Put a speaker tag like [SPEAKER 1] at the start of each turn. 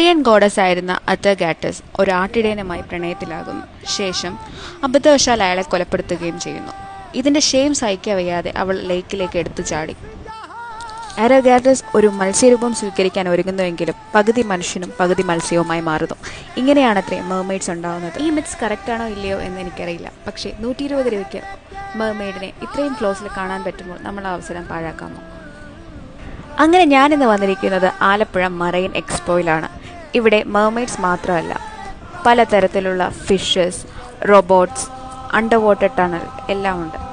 [SPEAKER 1] Korean goddess ആയിരുന്ന അറ്റഗാറ്റസ് ഒരു ആട്ടിടയനുമായി പ്രണയത്തിലാകുന്നു. ശേഷം അബദ്ധവശാൽ അയാളെ കൊലപ്പെടുത്തുകയും ചെയ്യുന്നു. ഇതിന്റെ ഷെയിം സഹിക്കാൻ വയ്യാതെ അവൾ ലേക്കിലേക്ക് എടുത്തു ചാടി. അറ്റഗാറ്റസ് ഒരു മത്സ്യരൂപം സ്വീകരിക്കാൻ ഒരുങ്ങുന്നുവെങ്കിലും പകുതി മനുഷ്യനും പകുതി മത്സ്യവുമായി മാറുന്നു. ഇങ്ങനെയാണത്രേ മെർമെയ്ഡ്സ് ഉണ്ടാവുന്നത്. ഈ മിത്സ് കറക്റ്റാണോ ഇല്ലയോ എന്ന് എനിക്കറിയില്ല. പക്ഷേ 120 രൂപയ്ക്ക് മെർമെയ്ഡിനെ ഇത്രയും ക്ലോസിൽ കാണാൻ പറ്റുമ്പോൾ നമ്മൾ ആ അവസരം പാഴാക്കാമോ? അങ്ങനെ ഞാനിന്ന് വന്നിരിക്കുന്നത് ആലപ്പുഴ മറൈൻ എക്സ്പോയിലാണ്. ഇവിടെ മെർമെയ്ഡ്സ് മാത്രമല്ല, പലതരത്തിലുള്ള fishes, robots, under water tunnel എല്ലാം ഉണ്ട്.